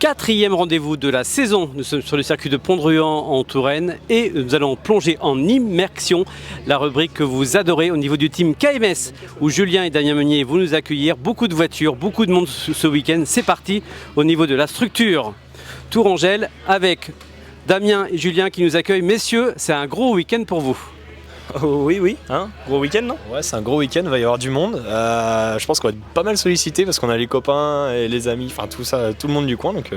4e rendez-vous de la saison. Nous sommes sur le circuit de Pont-de-Ruan en Touraine et nous allons plonger en immersion, la rubrique que vous adorez au niveau du team KMS où Julien et Damien Meunier vont nous accueillir. Beaucoup de voitures, beaucoup de monde ce week-end. C'est parti au niveau de la structure Tourangelle avec Damien et Julien qui nous accueillent. Messieurs, c'est un gros week-end pour vous. Oh, oui, hein, gros week-end, non? Ouais, c'est un gros week-end, il va y avoir du monde. Je pense qu'on va être pas mal sollicité parce qu'on a les copains et les amis, enfin tout ça, tout le monde du coin, donc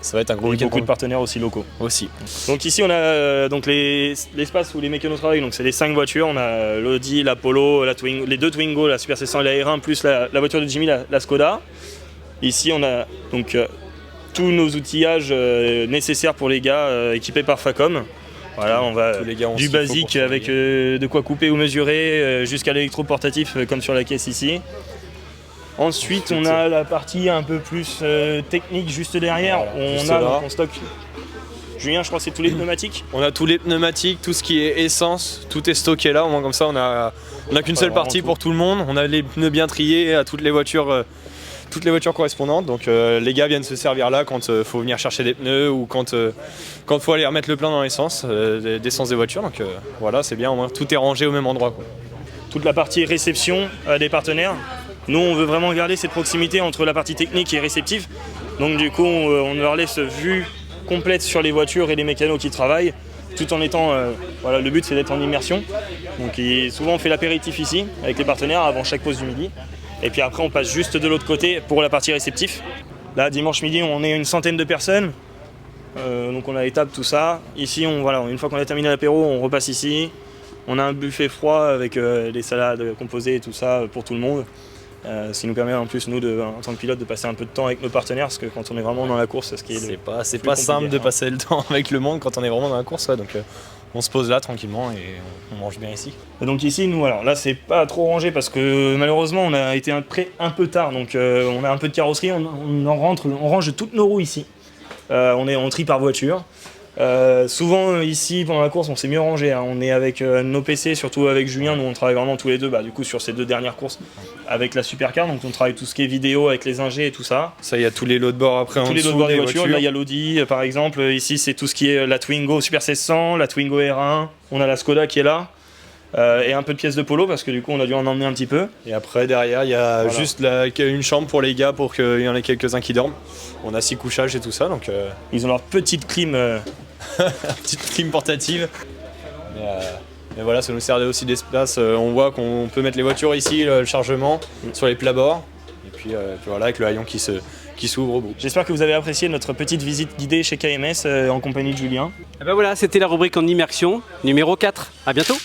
ça va être un gros week-end. Beaucoup de partenaires aussi locaux. Aussi. Donc ici on a donc l'espace où les mécanos travaillent, donc c'est les 5 voitures, on a l'Audi, la Polo, les deux Twingo, la Super 700 et la R1, plus la voiture de Jimmy, la Skoda. Ici on a donc tous nos outillages nécessaires pour les gars équipés par Facom. Voilà, on va du basique avec de quoi couper ou mesurer jusqu'à l'électroportatif comme sur la caisse ici. Ensuite, on a la partie un peu plus technique juste derrière. Voilà, on stocke. Julien, je crois que c'est tous les pneumatiques. On a tous les pneumatiques, tout ce qui est essence, tout est stocké là. Au moins comme ça, on a qu'une seule partie pour tout le monde. On a les pneus bien triés à toutes les voitures correspondantes, donc les gars viennent se servir là quand il faut venir chercher des pneus ou quand faut aller remettre le plein dans l'essence, d'essence des voitures, donc voilà, c'est bien, au moins tout est rangé au même endroit, quoi. Toute la partie réception des partenaires, nous on veut vraiment garder cette proximité entre la partie technique et réceptif, donc du coup on leur laisse vue complète sur les voitures et les mécanos qui travaillent, tout en étant, voilà, le but c'est d'être en immersion, donc souvent on fait l'apéritif ici avec les partenaires avant chaque pause du midi. Et puis après on passe juste de l'autre côté pour la partie réceptif. Là dimanche midi on est une centaine de personnes, donc on a les tables, tout ça. Ici une fois qu'on a terminé l'apéro on repasse ici. On a un buffet froid avec des salades composées et tout ça pour tout le monde. Ce qui nous permet en plus nous en tant que pilote de passer un peu de temps avec nos partenaires, parce que quand on est vraiment dans la course c'est pas simple de passer le temps avec le monde quand on est vraiment dans la course, ouais, donc on se pose là tranquillement et on mange bien ici. Et donc ici nous là c'est pas trop rangé parce que malheureusement on a été prêt un peu tard, donc on a un peu de carrosserie, on range toutes nos roues ici. On trie par voiture. Souvent ici pendant la course on s'est mieux rangé, hein. On est avec nos PC, surtout avec Julien, nous on travaille vraiment tous les deux du coup sur ces 2 dernières courses avec la Supercar, donc on travaille tout ce qui est vidéo avec les ingés et tout ça. Ça, il y a tous les lots de bord après, tous les lots de bord des voitures. Là il y a l'Audi par exemple, ici c'est tout ce qui est la Twingo Super 700, la Twingo R1, on a la Skoda qui est là. Et un peu de pièces de polo parce que du coup on a dû en emmener un petit peu. Et après derrière il y a juste une chambre pour les gars pour qu'il y en ait quelques-uns qui dorment. On a 6 couchages et tout ça, donc ils ont leur petite clim petite clim portative. Mais voilà, ça nous sert aussi d'espace. On voit qu'on peut mettre les voitures ici, le chargement sur les plats-bords. Et puis voilà, avec le haillon qui s'ouvre au bout. J'espère que vous avez apprécié notre petite visite guidée chez KMS en compagnie de Julien. Et ben voilà, c'était la rubrique en immersion numéro 4. À bientôt.